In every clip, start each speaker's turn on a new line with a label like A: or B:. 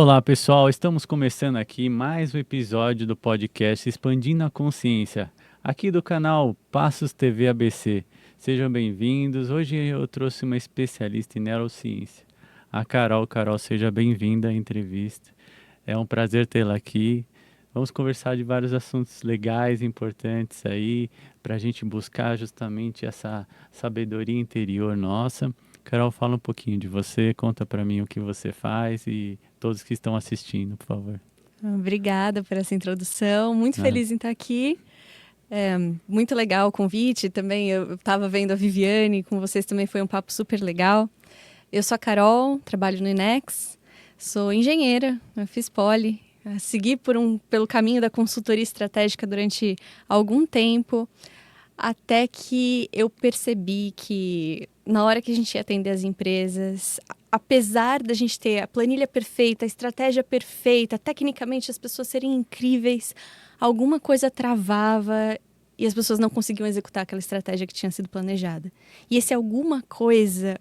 A: Olá, pessoal. Estamos começando aqui mais um episódio do podcast Expandindo a Consciência, aqui do canal Passos TV ABC. Sejam bem-vindos. Hoje eu trouxe uma especialista em neurociência, a Carol. Carol, seja bem-vinda à entrevista. É um prazer tê-la aqui. Vamos conversar de vários assuntos legais, importantes aí, para a gente buscar justamente essa sabedoria interior nossa. Carol, fala um pouquinho de você, conta para mim o que você faz e todos que estão assistindo, por favor.
B: Obrigada por essa introdução, muito
A: Ah,
B: feliz em estar aqui. Muito legal o convite também. Eu estava vendo a Viviane, com vocês também foi um papo super legal. Eu sou a Carol, trabalho no Inex, sou engenheira, eu fiz poli, segui pelo caminho da consultoria estratégica durante algum tempo, até que eu percebi que na hora que a gente ia atender as empresas, apesar da gente ter a planilha perfeita, a estratégia perfeita, tecnicamente as pessoas serem incríveis, alguma coisa travava e as pessoas não conseguiam executar aquela estratégia que tinha sido planejada. E esse alguma coisa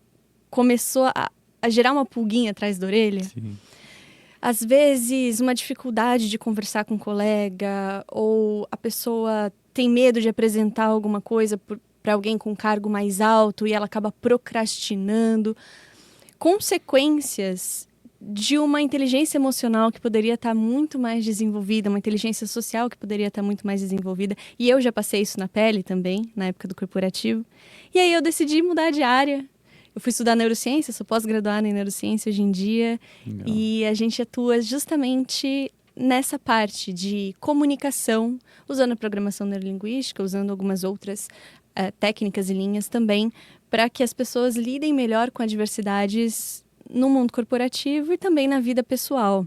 B: começou a gerar uma pulguinha atrás da orelha.
A: sim.
B: Às vezes, uma dificuldade de conversar com um colega, ou a pessoa tem medo de apresentar alguma coisa para alguém com um cargo mais alto e ela acaba procrastinando. Consequências de uma inteligência emocional que poderia estar muito mais desenvolvida, uma inteligência social que poderia estar muito mais desenvolvida. E eu já passei isso na pele também, na época do corporativo. E aí eu decidi mudar de área. Eu fui estudar neurociência, sou pós-graduada em neurociência hoje em dia.
A: Legal.
B: E a gente atua justamente nessa parte de comunicação, usando a programação neurolinguística, usando algumas outras técnicas e linhas também, para que as pessoas lidem melhor com adversidades no mundo corporativo e também na vida pessoal.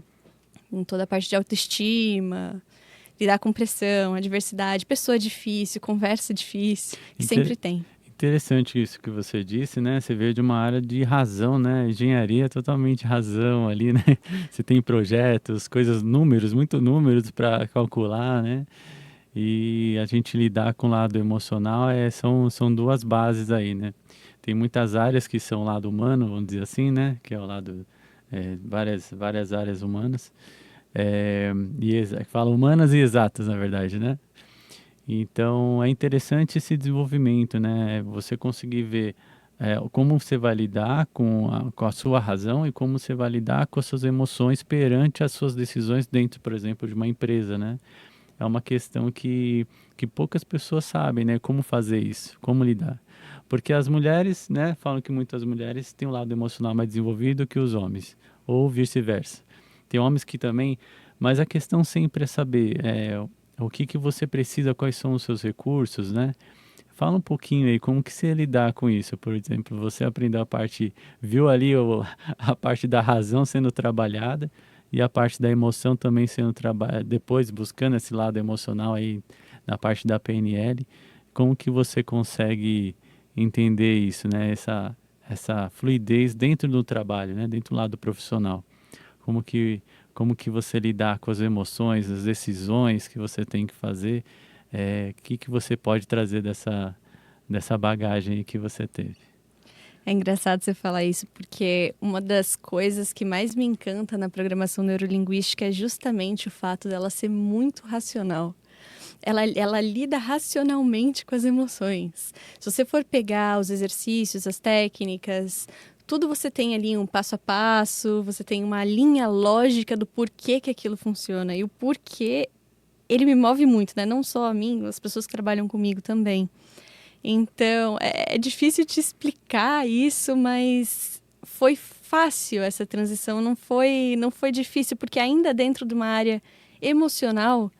B: Em toda a parte de autoestima, lidar com pressão, adversidade, pessoa difícil, conversa difícil, que sempre tem.
A: Interessante isso que você disse, né? Você veio de uma área de razão, né? Engenharia é totalmente razão ali, né? Você tem projetos, coisas, números, muito números para calcular, né? E a gente lidar com o lado emocional são duas bases aí, né? Tem muitas áreas que são o lado humano, vamos dizer assim, né? Que é o lado, várias áreas humanas. É, fala humanas e exatas, na verdade, né? Então é interessante esse desenvolvimento, né? Você conseguir ver como você vai lidar com a sua razão e como você vai lidar com as suas emoções perante as suas decisões dentro, por exemplo, de uma empresa, né? É uma questão que poucas pessoas sabem, né? Como fazer isso, como lidar. Porque as mulheres, né? Falam que muitas mulheres têm um lado emocional mais desenvolvido que os homens, ou vice-versa. Tem homens que também, mas a questão sempre é saber o que você precisa, quais são os seus recursos, né? Fala um pouquinho aí, como que você lidar com isso? Por exemplo, você aprendeu a parte, viu ali a parte da razão sendo trabalhada e a parte da emoção também sendo trabalhada, depois buscando esse lado emocional aí na parte da PNL. Como que você consegue entender isso, né? Essa fluidez dentro do trabalho, né? Dentro do lado profissional. Como que, como que você lidar com as emoções, as decisões que você tem que fazer, que você pode trazer dessa bagagem aí que você teve?
B: É engraçado você falar isso, porque uma das coisas que mais me encanta na programação neurolinguística é justamente o fato dela ser muito racional. Ela lida racionalmente com as emoções. Se você for pegar os exercícios, as técnicas, tudo você tem ali um passo a passo, você tem uma linha lógica do porquê que aquilo funciona. E o porquê, ele me move muito, né? Não só a mim, as pessoas que trabalham comigo também. Então, é difícil te explicar isso, mas foi fácil essa transição, não foi difícil, porque ainda dentro de uma área emocional,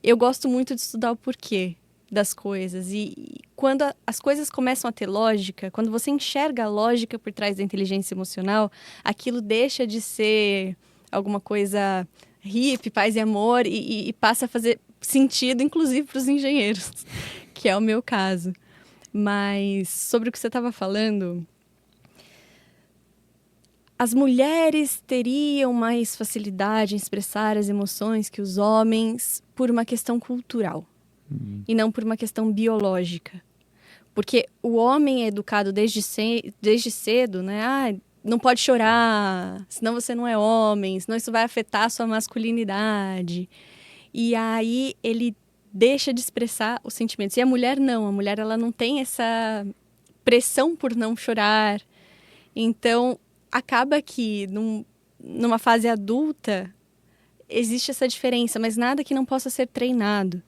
B: eu gosto muito de estudar o porquê das coisas. E quando as coisas começam a ter lógica, quando você enxerga a lógica por trás da inteligência emocional, aquilo deixa de ser alguma coisa hippie, paz e amor, e passa a fazer sentido, inclusive para os engenheiros, que é o meu caso. Mas sobre o que você estava falando, as mulheres teriam mais facilidade em expressar as emoções que os homens por uma questão cultural e não por uma questão biológica. Porque o homem é educado desde cedo, né? não pode chorar, senão você não é homem, senão isso vai afetar a sua masculinidade. E aí ele deixa de expressar os sentimentos. E a mulher não, a mulher ela não tem essa pressão por não chorar. Então, acaba que numa fase adulta existe essa diferença, mas nada que não possa ser treinado.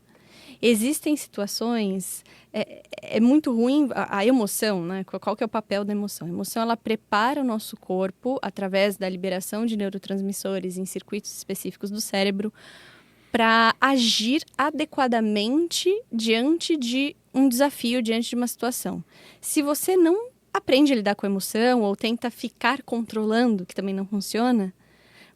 B: Existem situações, é muito ruim a emoção, né? Qual que é o papel da emoção? A emoção, ela prepara o nosso corpo, através da liberação de neurotransmissores em circuitos específicos do cérebro, para agir adequadamente diante de um desafio, diante de uma situação. Se você não aprende a lidar com a emoção ou tenta ficar controlando, que também não funciona,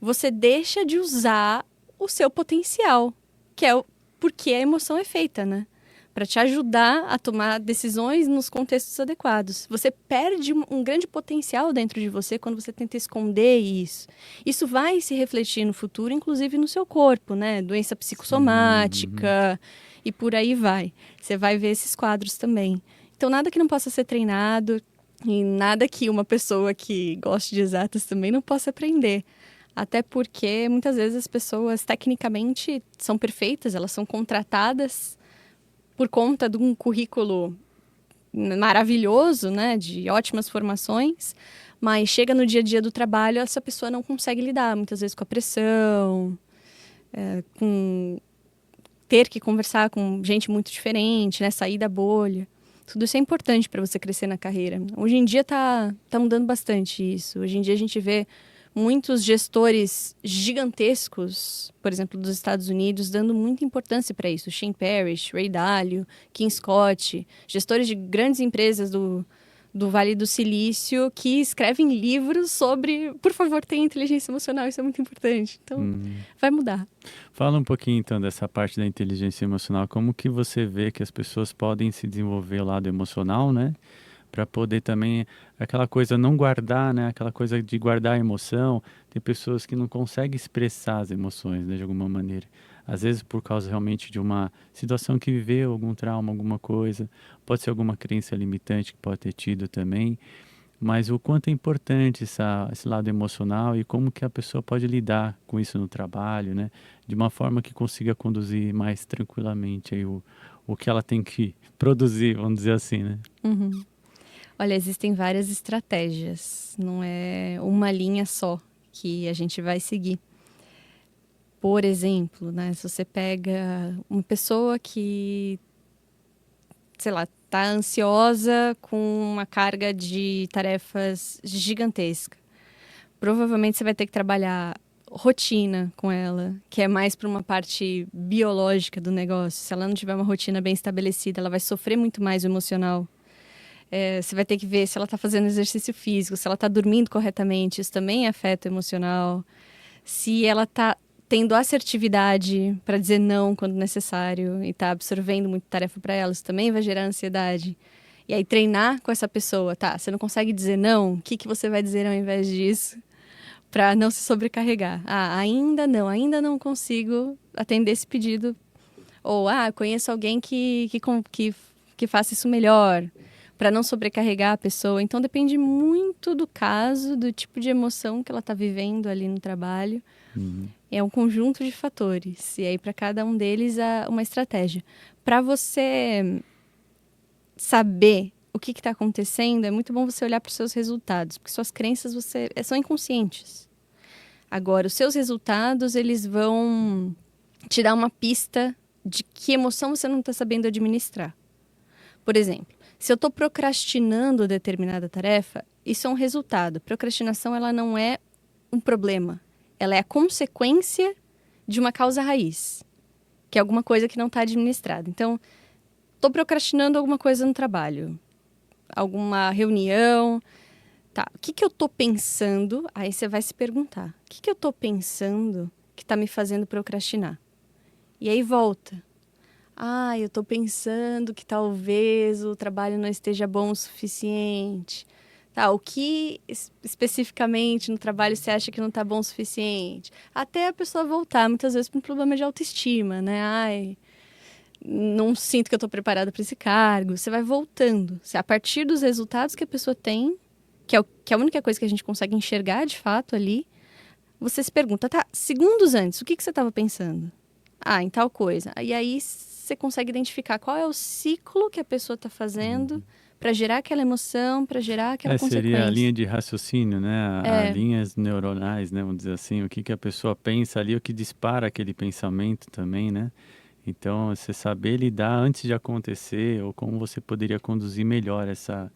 B: você deixa de usar o seu potencial, que é porque a emoção é feita, né? Para te ajudar a tomar decisões nos contextos adequados. Você perde um grande potencial dentro de você quando você tenta esconder isso. Isso vai se refletir no futuro, inclusive no seu corpo, né? Doença psicossomática e por aí vai. Você vai ver esses quadros também. Então, nada que não possa ser treinado e nada que uma pessoa que goste de exatas também não possa aprender. Até porque, muitas vezes, as pessoas, tecnicamente, são perfeitas, elas são contratadas por conta de um currículo maravilhoso, né, de ótimas formações, mas chega no dia a dia do trabalho, essa pessoa não consegue lidar, muitas vezes, com a pressão, com ter que conversar com gente muito diferente, né, sair da bolha. Tudo isso é importante para você crescer na carreira. Hoje em dia tá mudando bastante isso. Hoje em dia a gente vê muitos gestores gigantescos, por exemplo, dos Estados Unidos, dando muita importância para isso. Shane Parrish, Ray Dalio, Kim Scott, gestores de grandes empresas do Vale do Silício que escrevem livros sobre, por favor, tenha inteligência emocional, isso é muito importante. Então, vai mudar.
A: Fala um pouquinho, então, dessa parte da inteligência emocional. Como que você vê que as pessoas podem se desenvolver o lado emocional, né? Para poder também, aquela coisa não guardar, né? Aquela coisa de guardar a emoção. Tem pessoas que não conseguem expressar as emoções, né? De alguma maneira. Às vezes por causa realmente de uma situação que viveu, algum trauma, alguma coisa. Pode ser alguma crença limitante que pode ter tido também. Mas o quanto é importante esse lado emocional e como que a pessoa pode lidar com isso no trabalho, né? De uma forma que consiga conduzir mais tranquilamente aí o que ela tem que produzir, vamos dizer assim, né?
B: Uhum. Olha, existem várias estratégias, não é uma linha só que a gente vai seguir. Por exemplo, né, se você pega uma pessoa que, sei lá, está ansiosa com uma carga de tarefas gigantesca, provavelmente você vai ter que trabalhar rotina com ela, que é mais para uma parte biológica do negócio. Se ela não tiver uma rotina bem estabelecida, ela vai sofrer muito mais o emocional. Você vai ter que ver se ela está fazendo exercício físico, se ela está dormindo corretamente, isso também afeta o emocional. Se ela está tendo assertividade para dizer não quando necessário e está absorvendo muita tarefa para ela, isso também vai gerar ansiedade. E aí treinar com essa pessoa, tá, você não consegue dizer não, o que você vai dizer ao invés disso para não se sobrecarregar? Ah, ainda não consigo atender esse pedido. Ou, conheço alguém que faça isso melhor, para não sobrecarregar a pessoa. Então, depende muito do caso, do tipo de emoção que ela está vivendo ali no trabalho. É um conjunto de fatores. E aí, para cada um deles, há uma estratégia. Para você saber o que está acontecendo, é muito bom você olhar para os seus resultados, porque suas crenças são inconscientes. Agora, os seus resultados, eles vão te dar uma pista de que emoção você não está sabendo administrar. Por exemplo, se eu estou procrastinando determinada tarefa, isso é um resultado. Procrastinação, ela não é um problema. Ela é a consequência de uma causa raiz, que é alguma coisa que não está administrada. Então, estou procrastinando alguma coisa no trabalho, alguma reunião. Tá, o que eu estou pensando? Aí você vai se perguntar, o que eu estou pensando que está me fazendo procrastinar? E aí volta. Eu estou pensando que talvez o trabalho não esteja bom o suficiente. Tá, o que especificamente no trabalho você acha que não está bom o suficiente? Até a pessoa voltar, muitas vezes, para um problema de autoestima, né? Não sinto que eu estou preparada para esse cargo. Você vai voltando. A partir dos resultados que a pessoa tem, que é a única coisa que a gente consegue enxergar de fato ali, você se pergunta, tá, segundos antes, o que você estava pensando? Ah, em tal coisa. E aí você consegue identificar qual é o ciclo que a pessoa está fazendo para gerar aquela emoção, para gerar aquela
A: Seria a linha
B: consequência.
A: de raciocínio, né? A linhas neuronais, né? Vamos dizer assim, o que que a pessoa pensa ali, o que dispara aquele pensamento também, né? Então, você saber lidar antes de acontecer, ou como você poderia conduzir melhor essa,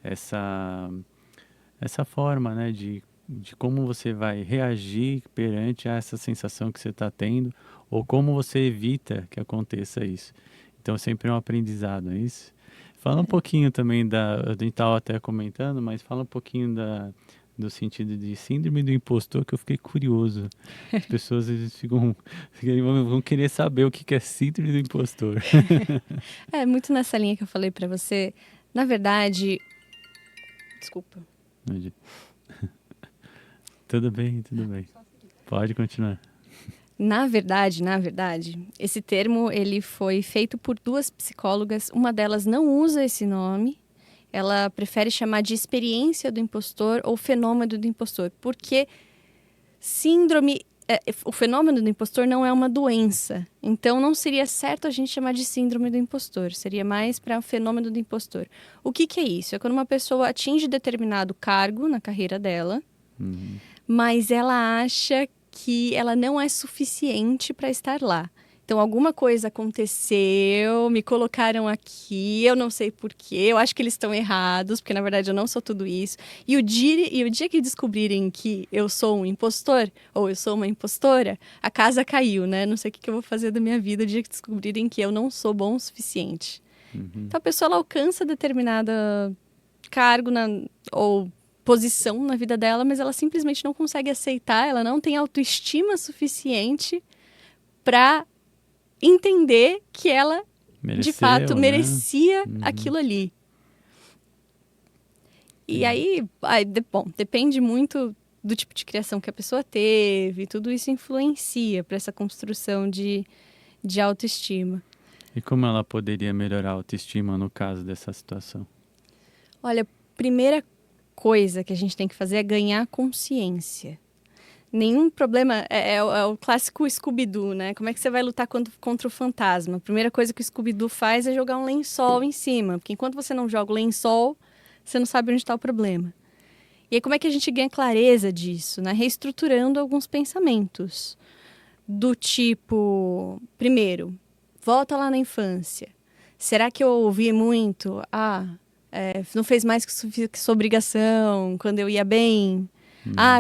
A: essa forma, né? De como você vai reagir perante a essa sensação que você está tendo, ou como você evita que aconteça isso. Então, sempre é um aprendizado, é isso? Fala um pouquinho também a gente estava até comentando, mas fala um pouquinho do sentido de síndrome do impostor, que eu fiquei curioso. As pessoas às vezes vão querer saber o que que é síndrome do impostor.
B: É muito nessa linha que eu falei para você. Na verdade, desculpa.
A: Tudo bem, tudo bem. Pode continuar.
B: Na verdade, esse termo ele foi feito por duas psicólogas. Uma delas não usa esse nome. Ela prefere chamar de experiência do impostor ou fenômeno do impostor, porque o fenômeno do impostor não é uma doença. Então não seria certo a gente chamar de síndrome do impostor. Seria mais para o fenômeno do impostor. O que que é isso? É quando uma pessoa atinge determinado cargo na carreira dela, mas ela acha que ela não é suficiente para estar lá. Então, alguma coisa aconteceu, me colocaram aqui, eu não sei porquê, eu acho que eles estão errados, porque na verdade eu não sou tudo isso. E o dia que descobrirem que eu sou um impostor, ou eu sou uma impostora, a casa caiu, né? Não sei o que eu vou fazer da minha vida o dia que descobrirem que eu não sou bom o suficiente. Então, a pessoa ela alcança determinado cargo ou posição na vida dela, mas ela simplesmente não consegue aceitar, ela não tem autoestima suficiente para entender que ela, de fato,
A: Mereceu, né?
B: merecia aquilo ali. E aí, bom, depende muito do tipo de criação que a pessoa teve, tudo isso influencia para essa construção de autoestima.
A: E como ela poderia melhorar a autoestima no caso dessa situação?
B: Olha, primeira coisa que a gente tem que fazer é ganhar consciência. Nenhum problema, é o clássico Scooby-Doo, né? Como é que você vai lutar contra o fantasma? A primeira coisa que o Scooby-Doo faz é jogar um lençol em cima, porque enquanto você não joga o lençol, você não sabe onde está o problema. E aí como é que a gente ganha clareza disso, né? Reestruturando alguns pensamentos. Do tipo, primeiro, volta lá na infância. Será que eu ouvi muito? Não fez mais que sua obrigação quando eu ia bem.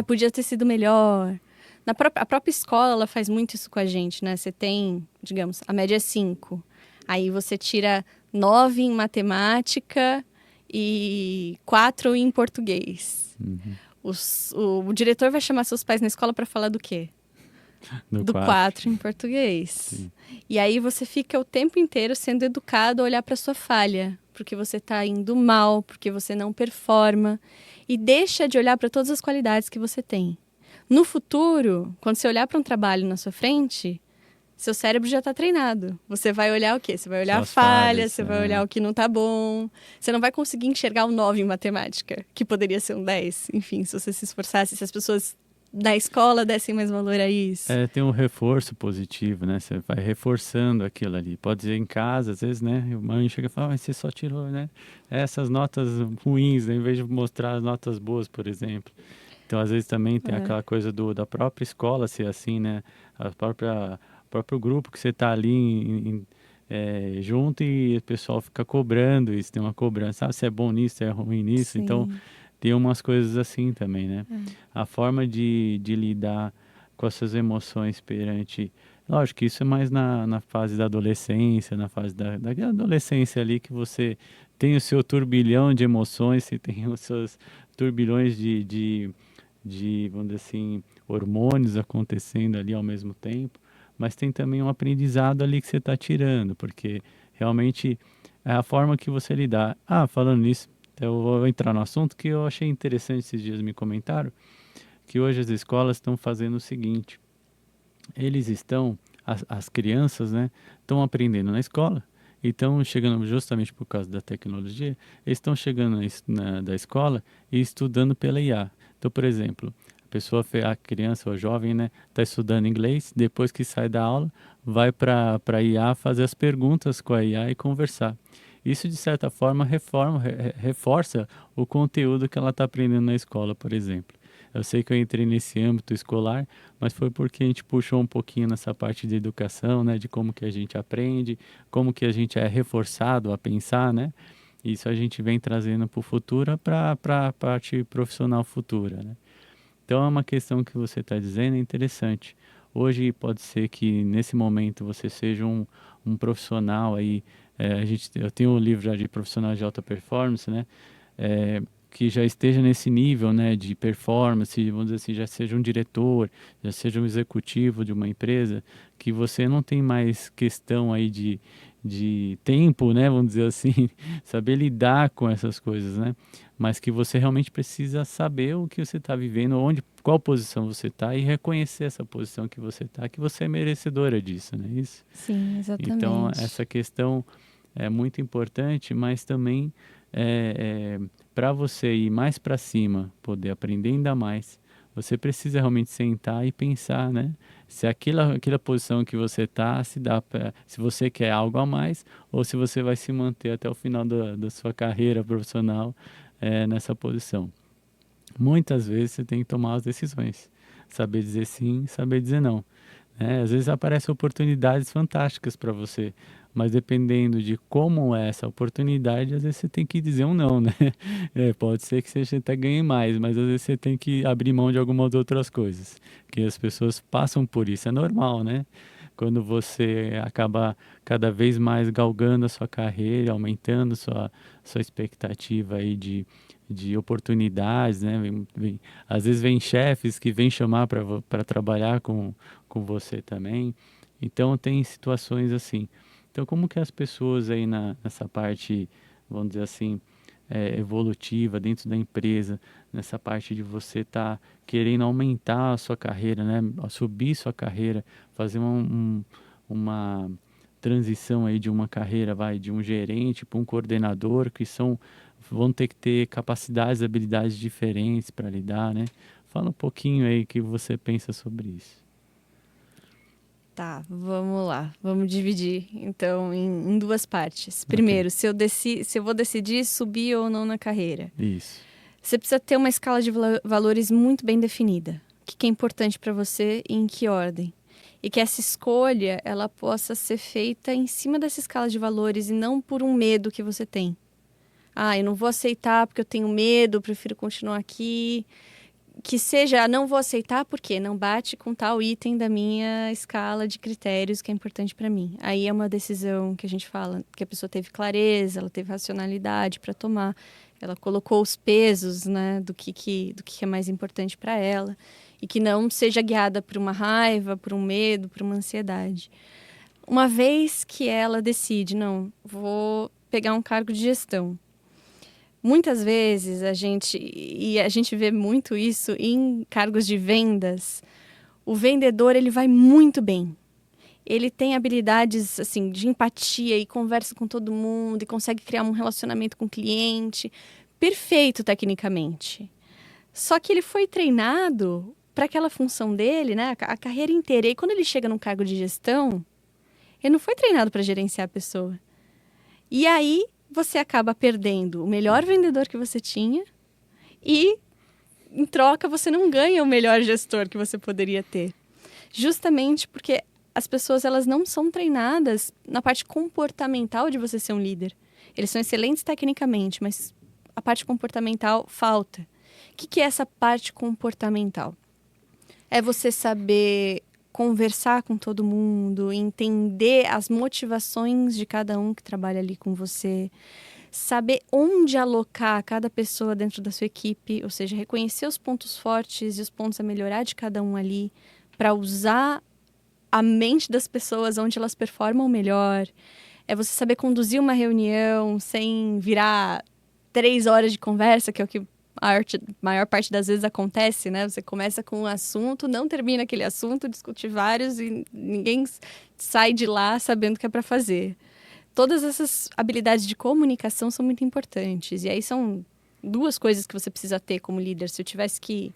B: Podia ter sido melhor. A própria escola, ela faz muito isso com a gente, né? Você tem, digamos, a média é 5. Aí você tira 9 em matemática e 4 em português. O diretor vai chamar seus pais na escola para falar do quê? Do 4 em português. Sim. E aí você fica o tempo inteiro sendo educado a olhar para sua falha, porque você está indo mal, porque você não performa. E deixa de olhar para todas as qualidades que você tem. No futuro, quando você olhar para um trabalho na sua frente, seu cérebro já está treinado. Você vai olhar o quê? Você vai olhar a falha, você vai olhar o que não está bom. Você não vai conseguir enxergar um 9 em matemática, que poderia ser um 10. Enfim, se você se esforçasse, se as pessoas da escola dessem mais valor a isso.
A: Tem um reforço positivo, né? Você vai reforçando aquilo ali. Pode ser em casa, às vezes, né? A mãe chega e fala, mas você só tirou, né? Essas notas ruins, né? Em vez de mostrar as notas boas, por exemplo. Então, às vezes, também tem aquela coisa da própria escola ser assim, né? O próprio grupo que você está ali junto e o pessoal fica cobrando isso. Tem uma cobrança, se é bom nisso, se é ruim nisso.
B: Sim.
A: Então, tem umas coisas assim também, né? A forma de lidar com as suas emoções perante... Lógico que isso é mais na fase da adolescência, na fase da adolescência ali, que você tem o seu turbilhão de emoções, você tem os seus turbilhões de vamos dizer assim, hormônios acontecendo ali ao mesmo tempo, mas tem também um aprendizado ali que você está tirando, porque realmente é a forma que você lidar. Falando nisso, eu vou entrar no assunto que eu achei interessante, esses dias me comentaram, que hoje as escolas estão fazendo o seguinte, eles estão, as crianças, né, estão aprendendo na escola Então, chegando justamente por causa da tecnologia, eles estão chegando da escola e estudando pela IA. Então, por exemplo, a criança ou a jovem, né, está estudando inglês, depois que sai da aula, vai para a IA fazer as perguntas com a IA e conversar. Isso, de certa forma, reforça o conteúdo que ela está aprendendo na escola, por exemplo. Eu sei que eu entrei nesse âmbito escolar, mas foi porque a gente puxou um pouquinho nessa parte de educação, né, de como que a gente aprende, como que a gente é reforçado a pensar, né? Isso a gente vem trazendo para o futuro, para a parte profissional futura, né? Então é uma questão que você está dizendo, é interessante. Hoje pode ser que nesse momento você seja um profissional aí, eu tenho um livro já de profissional de alta performance, né? É, que já esteja nesse nível, né, de performance, vamos dizer assim, já seja um diretor, já seja um executivo de uma empresa, que você não tem mais questão aí de tempo, né, vamos dizer assim, saber lidar com essas coisas, né, mas que você realmente precisa saber o que você está vivendo, qual posição você está e reconhecer essa posição que você está, que você é merecedora disso, não é isso?
B: Sim,
A: Então,
B: exatamente.
A: essa questão é muito importante, mas também para você ir mais para cima, poder aprender ainda mais, você precisa realmente sentar e pensar, né? Se aquela posição que você está, se você quer algo a mais, ou se você vai se manter até o final da sua carreira profissional nessa posição. Muitas vezes você tem que tomar as decisões, saber dizer sim, saber dizer não. Às vezes aparecem oportunidades fantásticas para você, mas dependendo de como é essa oportunidade, às vezes você tem que dizer um não, né? Pode ser que você até ganhe mais, mas às vezes você tem que abrir mão de algumas outras coisas, que as pessoas passam por isso, é normal, né? Quando você acaba cada vez mais galgando a sua carreira, aumentando sua expectativa aí de oportunidades, né? Às vezes vem chefes que vêm chamar para trabalhar com você também. Então tem situações assim. Então como que as pessoas aí nessa parte, vamos dizer assim, evolutiva dentro da empresa, nessa parte de você estar querendo aumentar a sua carreira, né? Subir sua carreira, fazer uma transição aí de uma carreira, de um gerente para um coordenador, vão ter que ter capacidades, habilidades diferentes para lidar, né? Fala um pouquinho aí o que você pensa sobre isso.
B: Tá, vamos lá. Vamos dividir, então, em duas partes.
A: Ok,
B: Primeiro, se eu vou decidir subir ou não na carreira.
A: isso.
B: Você precisa ter uma escala de valores muito bem definida. O que é importante para você e em que ordem. E que essa escolha, ela possa ser feita em cima dessa escala de valores e não por um medo que você tem. Ah, eu não vou aceitar porque eu tenho medo, eu prefiro continuar aqui. Que seja, não vou aceitar porque não bate com tal item da minha escala de critérios que é importante para mim. Aí é uma decisão que a gente fala que a pessoa teve clareza, ela teve racionalidade para tomar, ela colocou os pesos, né, do que é mais importante para ela e que não seja guiada por uma raiva, por um medo, por uma ansiedade. Uma vez que ela decide, não, vou pegar um cargo de gestão. Muitas vezes a gente vê muito isso em cargos de vendas. O vendedor, ele vai muito bem. Ele tem habilidades assim de empatia e conversa com todo mundo e consegue criar um relacionamento com o cliente. Perfeito tecnicamente. Só que ele foi treinado para aquela função dele, né, a carreira inteira. E quando ele chega num cargo de gestão, ele não foi treinado para gerenciar a pessoa. E aí você acaba perdendo o melhor vendedor que você tinha e, em troca, você não ganha o melhor gestor que você poderia ter. Justamente porque as pessoas elas não são treinadas na parte comportamental de você ser um líder. Eles são excelentes tecnicamente, mas a parte comportamental falta. O que é essa parte comportamental? É você saber conversar com todo mundo, entender as motivações de cada um que trabalha ali com você, saber onde alocar cada pessoa dentro da sua equipe, ou seja, reconhecer os pontos fortes e os pontos a melhorar de cada um ali, para usar a mente das pessoas onde elas performam melhor. É você saber conduzir uma reunião sem virar 3 horas de conversa, que é o que a maior parte das vezes acontece, né? Você começa com um assunto, não termina aquele assunto, discute vários e ninguém sai de lá sabendo o que é para fazer. todas essas habilidades de comunicação são muito importantes. E aí são duas coisas que você precisa ter como líder. Se eu tivesse que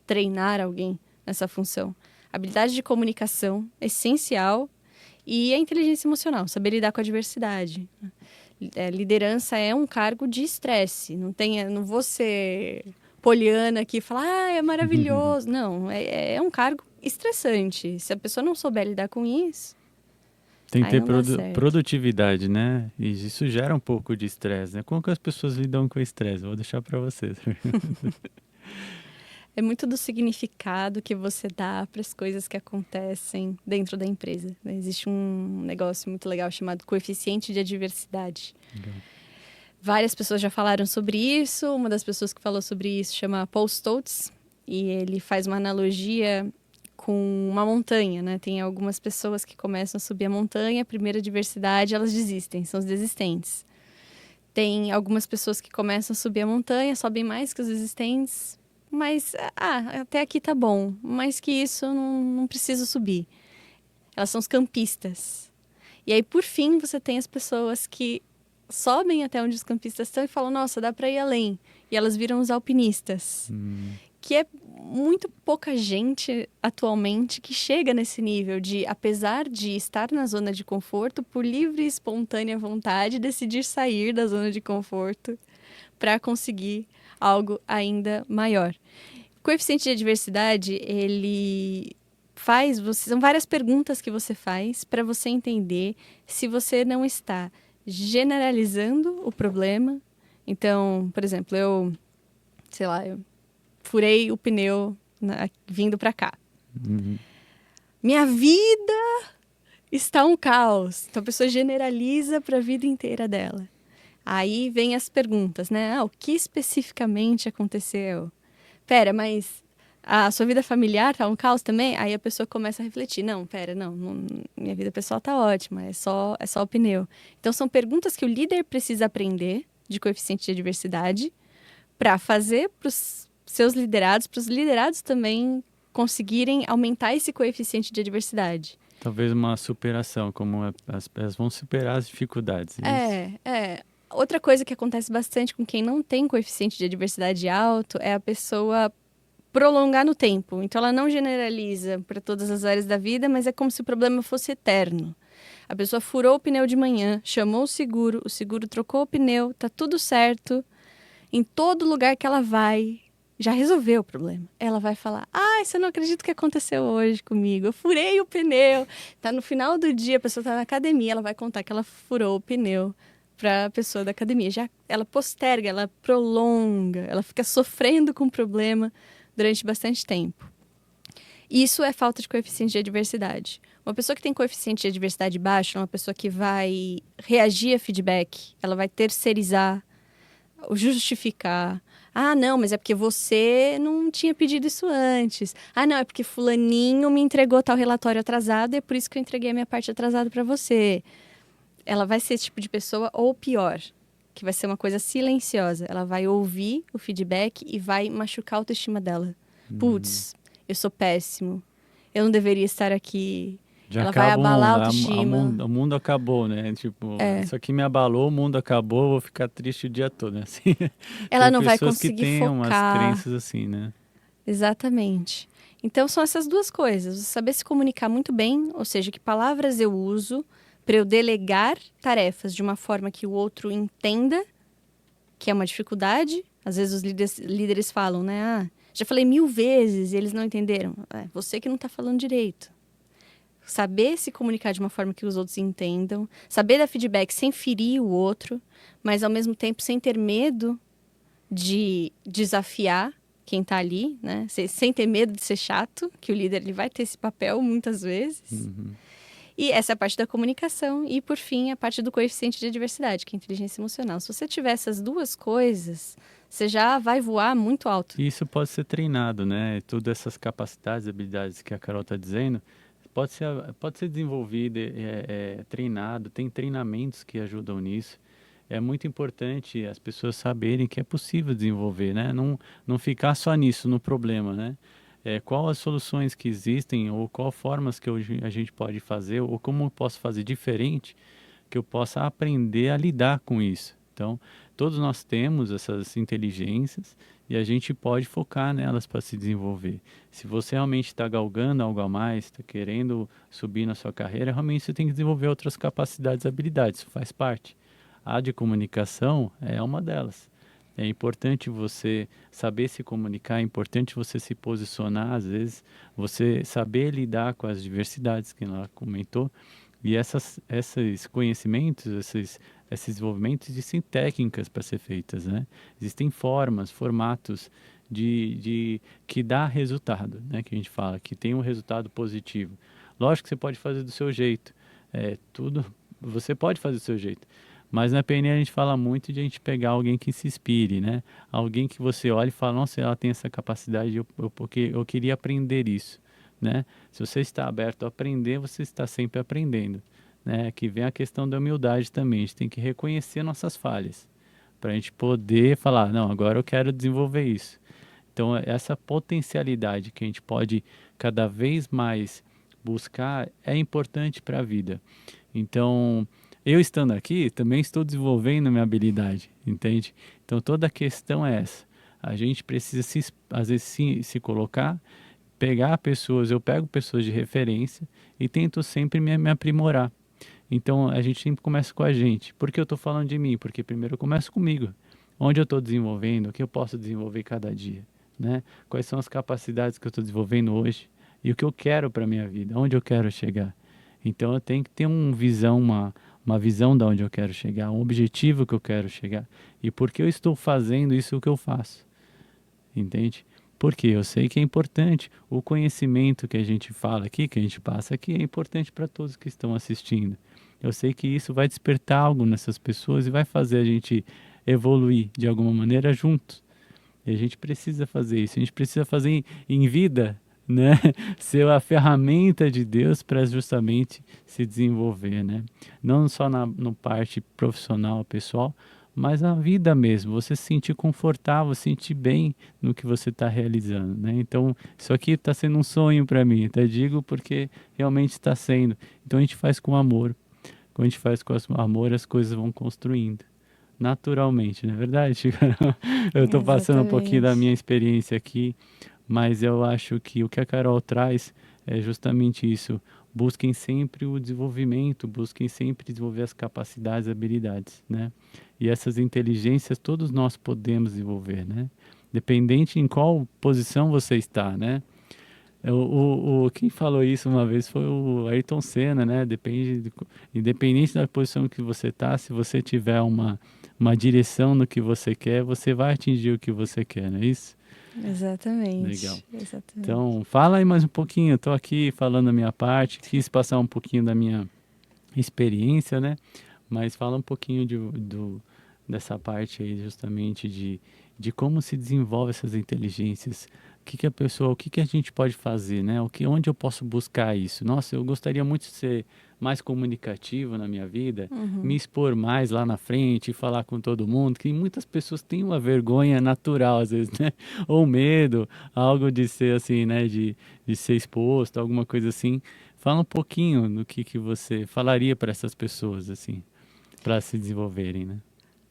B: treinar alguém nessa função. Habilidade de comunicação, essencial, e a inteligência emocional, saber lidar com a diversidade. Liderança é um cargo de estresse. Não vou ser poliana aqui e falar, é maravilhoso. Não, é um cargo estressante. Se a pessoa não souber lidar com isso,
A: Tem que
B: aí
A: ter
B: não dá certo.
A: produtividade, né? E isso gera um pouco de estresse, né? Como que as pessoas lidam com o estresse? Vou deixar para vocês.
B: É muito do significado que você dá para as coisas que acontecem dentro da empresa, né? Existe um negócio muito legal chamado coeficiente de adversidade.
A: Legal.
B: Várias pessoas já falaram sobre isso. Uma das pessoas que falou sobre isso chama Paul Stoltz. E ele faz uma analogia com uma montanha, né? Tem algumas pessoas que começam a subir a montanha, a primeira adversidade, elas desistem, são os desistentes. Tem algumas pessoas que começam a subir a montanha, sobem mais que os desistentes, mas até aqui tá bom, mais que isso eu não preciso subir. Elas são os campistas. E aí, por fim, você tem as pessoas que sobem até onde os campistas estão e falam, nossa, dá para ir além. E elas viram os alpinistas. Que é muito pouca gente atualmente que chega nesse nível de, apesar de estar na zona de conforto, por livre e espontânea vontade, decidir sair da zona de conforto para conseguir algo ainda maior. O coeficiente de adversidade, ele são várias perguntas que você faz para você entender se você não está generalizando o problema. Então, por exemplo, eu furei o pneu vindo para cá. Minha vida está um caos. Então a pessoa generaliza para a vida inteira dela. Aí vem as perguntas, né? O que especificamente aconteceu? Pera, mas a sua vida familiar tá um caos também? Aí a pessoa começa a refletir. Não, minha vida pessoal tá ótima, é só o pneu. Então são perguntas que o líder precisa aprender de coeficiente de adversidade para fazer para os seus liderados, para os liderados também conseguirem aumentar esse coeficiente de adversidade.
A: Talvez uma superação, como elas vão superar as dificuldades.
B: Outra coisa que acontece bastante com quem não tem coeficiente de adversidade alto é a pessoa prolongar no tempo. Então, ela não generaliza para todas as áreas da vida, mas é como se o problema fosse eterno. A pessoa furou o pneu de manhã, chamou o seguro trocou o pneu, tá tudo certo. Em todo lugar que ela vai, já resolveu o problema. Ela vai falar, você não acredita o que aconteceu hoje comigo. Eu furei o pneu. Tá no final do dia, a pessoa tá na academia, ela vai contar que ela furou o pneu para a pessoa da academia. Já ela posterga, ela prolonga, ela fica sofrendo com o problema durante bastante tempo. Isso é falta de coeficiente de adversidade. Uma pessoa que tem coeficiente de adversidade baixo é uma pessoa que vai reagir a feedback, ela vai terceirizar, justificar. Não, mas é porque você não tinha pedido isso antes. Não, é porque fulaninho me entregou tal relatório atrasado e é por isso que eu entreguei a minha parte atrasada para você. Ela vai ser esse tipo de pessoa, ou pior, que vai ser uma coisa silenciosa. Ela vai ouvir o feedback e vai machucar a autoestima dela. Putz, eu sou péssimo. Eu não deveria estar aqui. Ela vai abalar a autoestima.
A: O mundo acabou, né? Tipo, isso aqui me abalou, o mundo acabou, eu vou ficar triste o dia todo, né? Assim,
B: ela não vai conseguir
A: focar. Tem pessoas que têm umas crenças assim, né?
B: Exatamente. Então, são essas duas coisas. Você saber se comunicar muito bem, ou seja, que palavras eu uso para eu delegar tarefas de uma forma que o outro entenda, que é uma dificuldade. Às vezes os líderes falam, né? Já falei 1000 vezes e eles não entenderam. Você que não está falando direito. Saber se comunicar de uma forma que os outros entendam. Saber dar feedback sem ferir o outro, mas ao mesmo tempo sem ter medo de desafiar quem está ali, né? Sem ter medo de ser chato, que o líder ele vai ter esse papel muitas vezes. E essa é a parte da comunicação. E, por fim, a parte do coeficiente de adversidade, que é a inteligência emocional. Se você tiver essas duas coisas, você já vai voar muito alto.
A: Isso pode ser treinado, né? Todas essas capacidades, habilidades que a Carol está dizendo, pode ser desenvolvido, treinado. Tem treinamentos que ajudam nisso. É muito importante as pessoas saberem que é possível desenvolver, né? Não ficar só nisso, no problema, né? Qual as soluções que existem ou qual formas que hoje a gente pode fazer ou como eu posso fazer diferente que eu possa aprender a lidar com isso. Então, todos nós temos essas inteligências e a gente pode focar nelas para se desenvolver. Se você realmente está galgando algo a mais, está querendo subir na sua carreira, realmente você tem que desenvolver outras capacidades e habilidades, isso faz parte. A de comunicação é uma delas. É importante você saber se comunicar, é importante você se posicionar, às vezes, você saber lidar com as diversidades que ela comentou. E esses conhecimentos, esses desenvolvimentos, existem técnicas para ser feitas, né? Existem formas, formatos que dá resultado, né? Que a gente fala, que tem um resultado positivo. Lógico que você pode fazer do seu jeito, tudo, você pode fazer do seu jeito. Mas na PNL a gente fala muito de a gente pegar alguém que se inspire, né? Alguém que você olha e fala, nossa, ela tem essa capacidade, porque eu queria aprender isso, né? Se você está aberto a aprender, você está sempre aprendendo, né? Que vem a questão da humildade também, a gente tem que reconhecer nossas falhas, para a gente poder falar, não, agora eu quero desenvolver isso. Então, essa potencialidade que a gente pode cada vez mais buscar é importante para a vida. Então, eu estando aqui, também estou desenvolvendo minha habilidade, entende? Então, toda a questão é essa. A gente precisa, às vezes, se colocar, pegar pessoas, eu pego pessoas de referência e tento sempre me aprimorar. Então, a gente sempre começa com a gente. Por que eu estou falando de mim? Porque primeiro eu começo comigo. Onde eu estou desenvolvendo, o que eu posso desenvolver cada dia, né? Quais são as capacidades que eu estou desenvolvendo hoje e o que eu quero para a minha vida, onde eu quero chegar. Então, eu tenho que ter uma visão de onde eu quero chegar, um objetivo que eu quero chegar e por que eu estou fazendo isso que eu faço, entende? Porque eu sei que é importante, o conhecimento que a gente fala aqui, que a gente passa aqui, é importante para todos que estão assistindo. Eu sei que isso vai despertar algo nessas pessoas e vai fazer a gente evoluir de alguma maneira juntos. E a gente precisa fazer isso, a gente precisa fazer em vida, né? Ser a ferramenta de Deus para justamente se desenvolver, né? Não só no parte profissional, pessoal, mas na vida mesmo. Você se sentir confortável, se sentir bem no que você está realizando, né? Então, isso aqui está sendo um sonho para mim, até digo porque realmente está sendo. Então, a gente faz com amor. Quando a gente faz com amor, as coisas vão construindo naturalmente, não é verdade? Eu estou passando um pouquinho da
B: Exatamente.
A: minha experiência aqui, mas eu acho que o que a Carol traz é justamente isso. Busquem sempre o desenvolvimento, busquem sempre desenvolver as capacidades e habilidades, né? E essas inteligências todos nós podemos desenvolver, né? Dependente em qual posição você está, né? Quem falou isso uma vez foi o Ayrton Senna, né? Independente da posição que você está, se você tiver uma direção no que você quer, você vai atingir o que você quer, não é isso? Legal.
B: Exatamente. Exatamente.
A: Então, fala aí mais um pouquinho. Eu estou aqui falando a minha parte, quis passar um pouquinho da minha experiência, né? Mas fala um pouquinho dessa parte aí, justamente de como se desenvolve essas inteligências. O que que a gente pode fazer, né? Onde eu posso buscar isso? Nossa, eu gostaria muito de ser mais comunicativo na minha vida, me
B: Uhum.
A: expor mais lá na frente, falar com todo mundo, que muitas pessoas têm uma vergonha natural, às vezes, né? Ou medo, algo de ser assim, né? De ser exposto, alguma coisa assim. Fala um pouquinho do que você falaria para essas pessoas, assim, para se desenvolverem, né?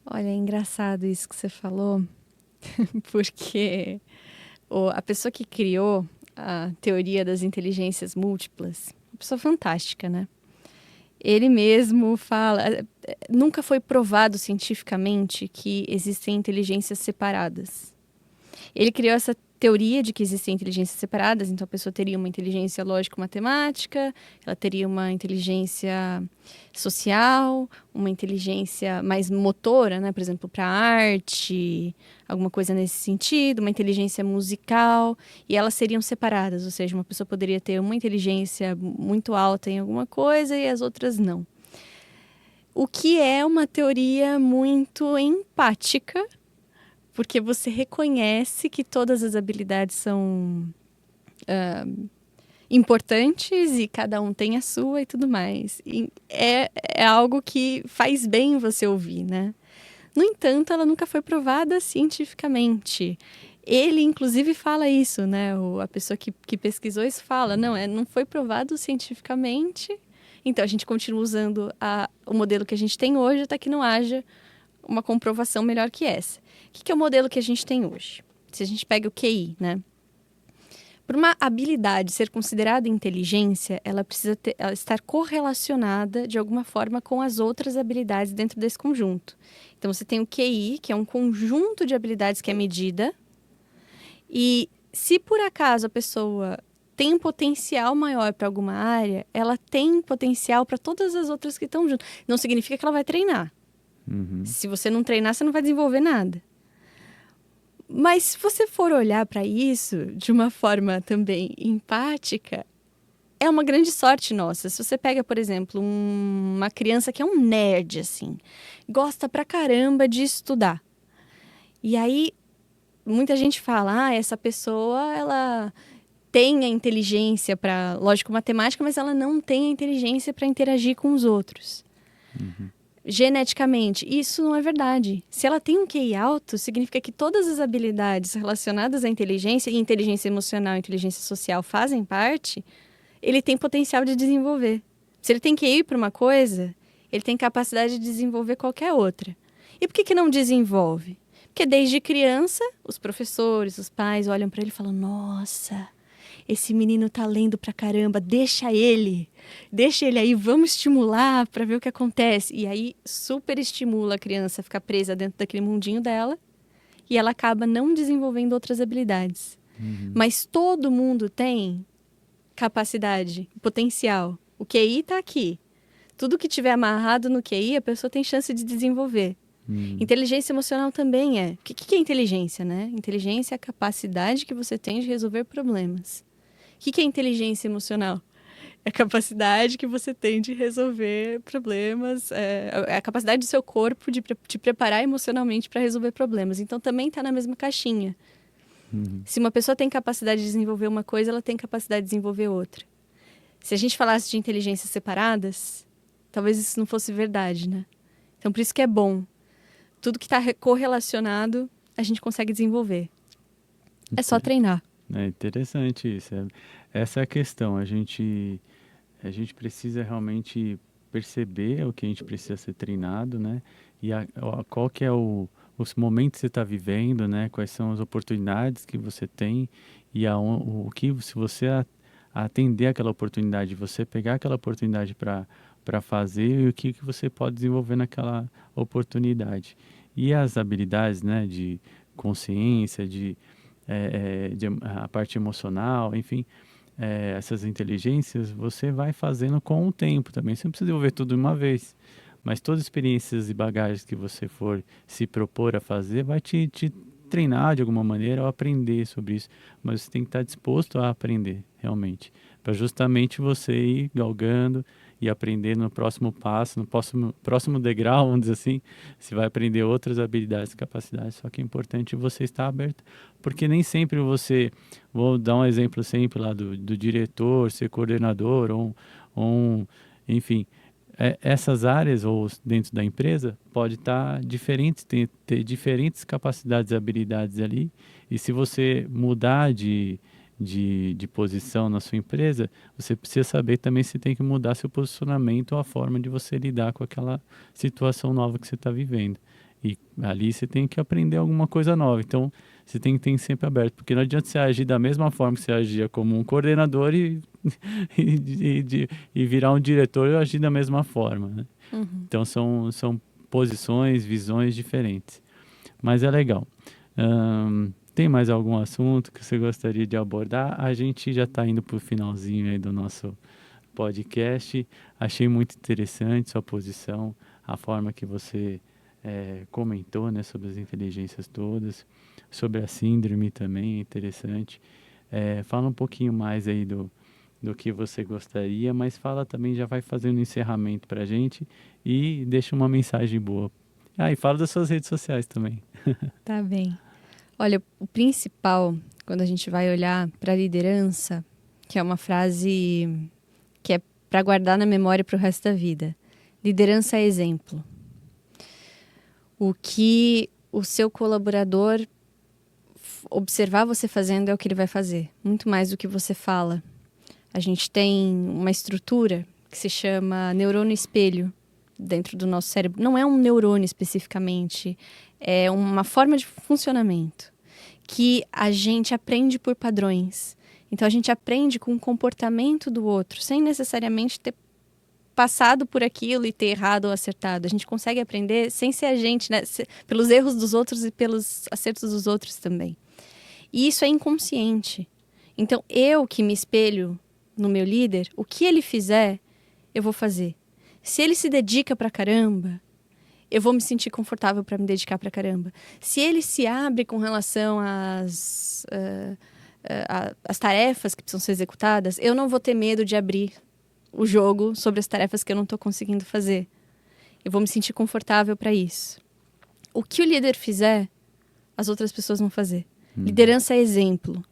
B: Olha, é engraçado isso que você falou, porque a pessoa que criou a teoria das inteligências múltiplas, uma pessoa fantástica, né? Ele mesmo fala, nunca foi provado cientificamente que existem inteligências separadas. Ele criou essa teoria de que existem inteligências separadas, então a pessoa teria uma inteligência lógico-matemática, ela teria uma inteligência social, uma inteligência mais motora, né, por exemplo, para arte, alguma coisa nesse sentido, uma inteligência musical, e elas seriam separadas, ou seja, uma pessoa poderia ter uma inteligência muito alta em alguma coisa e as outras não. O que é uma teoria muito empática, porque você reconhece que todas as habilidades são importantes e cada um tem a sua e tudo mais. E é algo que faz bem você ouvir, né? No entanto, ela nunca foi provada cientificamente. Ele, inclusive, fala isso, né? A pessoa que pesquisou isso fala, não foi provado cientificamente Então, a gente continua usando o modelo que a gente tem hoje até que não haja uma comprovação melhor que essa. O que é o modelo que a gente tem hoje? Se a gente pega o QI, né? Para uma habilidade ser considerada inteligência, ela precisa ela estar correlacionada de alguma forma com as outras habilidades dentro desse conjunto. Então, você tem o QI, que é um conjunto de habilidades que é medida. E se por acaso a pessoa tem um potencial maior para alguma área, ela tem potencial para todas as outras que estão junto. Não significa que ela vai treinar. Se você não treinar, você não vai desenvolver nada. Mas se você for olhar para isso de uma forma também empática, é uma grande sorte nossa. Se você pega, por exemplo, uma criança que é um nerd, assim, gosta pra caramba de estudar. E aí, muita gente fala, essa pessoa, ela tem a inteligência para, lógico, matemática, mas ela não tem a inteligência para interagir com os outros. Geneticamente, isso não é verdade. Se ela tem um QI alto, significa que todas as habilidades relacionadas à inteligência, e inteligência emocional e inteligência social fazem parte, ele tem potencial de desenvolver. Se ele tem QI para uma coisa, ele tem capacidade de desenvolver qualquer outra. E por que não desenvolve? Porque desde criança, os professores, os pais olham para ele e falam, nossa, esse menino tá lendo pra caramba, deixa ele aí, vamos estimular para ver o que acontece. E aí super estimula a criança a ficar presa dentro daquele mundinho dela e ela acaba não desenvolvendo outras habilidades. Mas todo mundo tem capacidade, potencial. O QI tá aqui. Tudo que tiver amarrado no QI, a pessoa tem chance de desenvolver. Inteligência emocional também é. O que é inteligência, né? Inteligência é a capacidade que você tem de resolver problemas. O que é inteligência emocional? É a capacidade que você tem de resolver problemas, é a capacidade do seu corpo de te preparar emocionalmente para resolver problemas. Então, também está na mesma caixinha. Se uma pessoa tem capacidade de desenvolver uma coisa, ela tem capacidade de desenvolver outra. Se a gente falasse de inteligências separadas, talvez isso não fosse verdade, né? Então, por isso que é bom. Tudo que está correlacionado, a gente consegue desenvolver. É só treinar.
A: É interessante isso. Essa é a questão. A gente precisa realmente perceber o que a gente precisa ser treinado, né? E qual que é os momentos que você está vivendo, né? Quais são as oportunidades que você tem e o que, se você atender aquela oportunidade, você pegar aquela oportunidade para fazer e o que você pode desenvolver naquela oportunidade. E as habilidades, né? De consciência, de a parte emocional, enfim, essas inteligências você vai fazendo com o tempo também. Você não precisa desenvolver tudo de uma vez, mas todas as experiências e bagagens que você for se propor a fazer vai te treinar de alguma maneira ou aprender sobre isso, mas você tem que estar disposto a aprender realmente, para justamente você ir galgando e aprender no próximo passo, no próximo degrau, vamos dizer assim, você vai aprender outras habilidades e capacidades, só que é importante você estar aberto, porque nem sempre vou dar um exemplo sempre lá do diretor, ser coordenador, enfim, essas áreas ou dentro da empresa pode estar diferentes, ter diferentes capacidades e habilidades ali, e se você mudar de posição na sua empresa, você precisa saber também se tem que mudar seu posicionamento ou a forma de você lidar com aquela situação nova que você está vivendo. E ali você tem que aprender alguma coisa nova. Então, você tem que ter sempre aberto, porque não adianta você agir da mesma forma que você agia como um coordenador e virar um diretor e agir da mesma forma, né? Então, são posições, visões diferentes. Mas é legal. Tem mais algum assunto que você gostaria de abordar? A gente já está indo para o finalzinho aí do nosso podcast. Achei muito interessante sua posição, a forma que você comentou, né, sobre as inteligências todas, sobre a síndrome também, é interessante. Fala um pouquinho mais aí do que você gostaria, mas fala também, já vai fazendo um encerramento para a gente e deixa uma mensagem boa. E fala das suas redes sociais também.
B: Tá bem. Olha, o principal, quando a gente vai olhar para a liderança, que é uma frase que é para guardar na memória para o resto da vida. Liderança é exemplo. O que o seu colaborador observar você fazendo é o que ele vai fazer, muito mais do que você fala. A gente tem uma estrutura que se chama neurônio espelho dentro do nosso cérebro. Não é um neurônio especificamente, é uma forma de funcionamento que a gente aprende por padrões. Então, a gente aprende com o comportamento do outro, sem necessariamente ter passado por aquilo e ter errado ou acertado. A gente consegue aprender sem ser a gente, né? Pelos erros dos outros e pelos acertos dos outros também. E isso é inconsciente. Então, eu que me espelho no meu líder, o que ele fizer, eu vou fazer. Se ele se dedica pra caramba, eu vou me sentir confortável para me dedicar pra caramba. Se ele se abre com relação às tarefas que precisam ser executadas, eu não vou ter medo de abrir o jogo sobre as tarefas que eu não estou conseguindo fazer. Eu vou me sentir confortável para isso. O que o líder fizer, as outras pessoas vão fazer. Liderança é exemplo.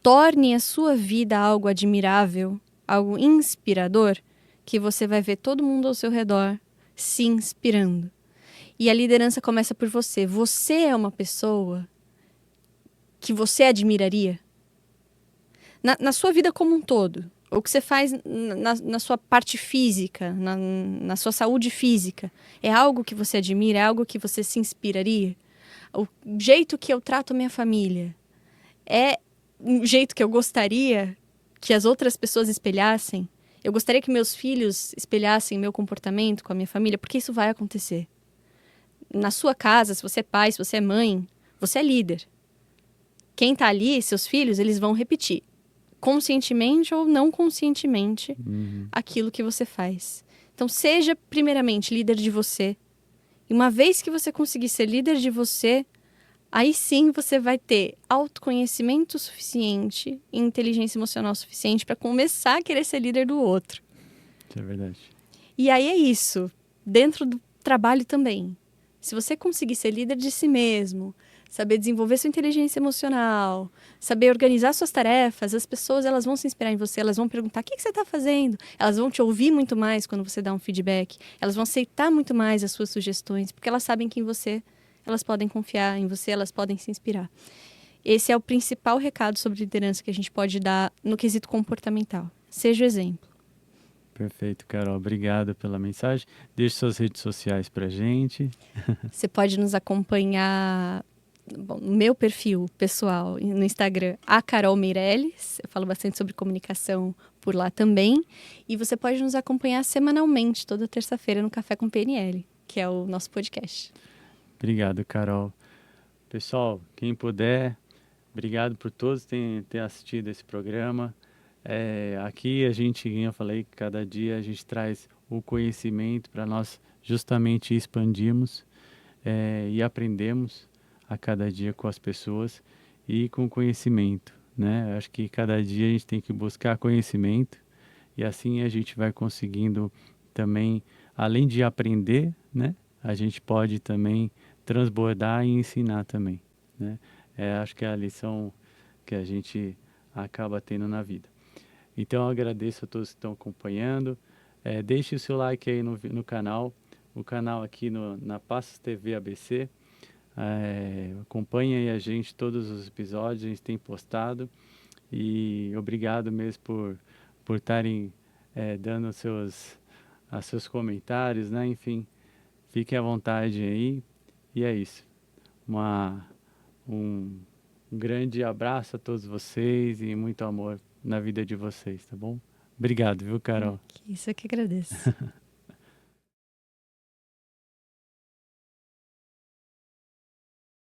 B: Torne a sua vida algo admirável, algo inspirador, que você vai ver todo mundo ao seu redor se inspirando. E a liderança começa por você. Você é uma pessoa que você admiraria? Na sua vida como um todo. O que você faz na sua parte física, na sua saúde física, é algo que você admira? É algo que você se inspiraria? O jeito que eu trato a minha família é um jeito que eu gostaria que as outras pessoas espelhassem? Eu gostaria que meus filhos espelhassem meu comportamento com a minha família? Porque isso vai acontecer. Na sua casa, se você é pai, se você é mãe, você é líder. Quem está ali, seus filhos, eles vão repetir, conscientemente ou não conscientemente, aquilo que você faz. Então, seja primeiramente líder de você. E uma vez que você conseguir ser líder de você, aí sim você vai ter autoconhecimento suficiente e inteligência emocional suficiente para começar a querer ser líder do outro.
A: Isso é verdade.
B: E aí é isso, dentro do trabalho também. Se você conseguir ser líder de si mesmo, saber desenvolver sua inteligência emocional, saber organizar suas tarefas, as pessoas elas vão se inspirar em você, elas vão perguntar: o que você está fazendo? Elas vão te ouvir muito mais quando você dá um feedback, elas vão aceitar muito mais as suas sugestões, porque elas sabem que em você elas podem confiar, em você elas podem se inspirar. Esse é o principal recado sobre liderança que a gente pode dar no quesito comportamental. Seja o exemplo.
A: Perfeito, Carol. Obrigado pela mensagem. Deixe suas redes sociais pra gente.
B: Você pode nos acompanhar no meu perfil pessoal no Instagram, a Carol Meirelles. Eu falo bastante sobre comunicação por lá também. E você pode nos acompanhar semanalmente, toda terça-feira, no Café com PNL, que é o nosso podcast.
A: Obrigado, Carol. Pessoal, quem puder, obrigado por todos terem assistido esse programa. Aqui a gente, como eu falei, cada dia a gente traz o conhecimento para nós justamente expandirmos e aprendemos a cada dia com as pessoas e com conhecimento, né? Acho que cada dia a gente tem que buscar conhecimento e assim a gente vai conseguindo também, além de aprender, né? A gente pode também transbordar e ensinar também, né? Acho que é a lição que a gente acaba tendo na vida. Então, eu agradeço a todos que estão acompanhando. Deixe o seu like aí no canal. O canal aqui na Passos TV ABC. Acompanhe aí a gente, todos os episódios, a gente tem postado. E obrigado mesmo por estarem dando os seus comentários, né? Enfim, fiquem à vontade aí. E é isso. Um grande abraço a todos vocês e muito amor na vida de vocês, tá bom? Obrigado, viu, Carol?
B: Isso eu que agradeço.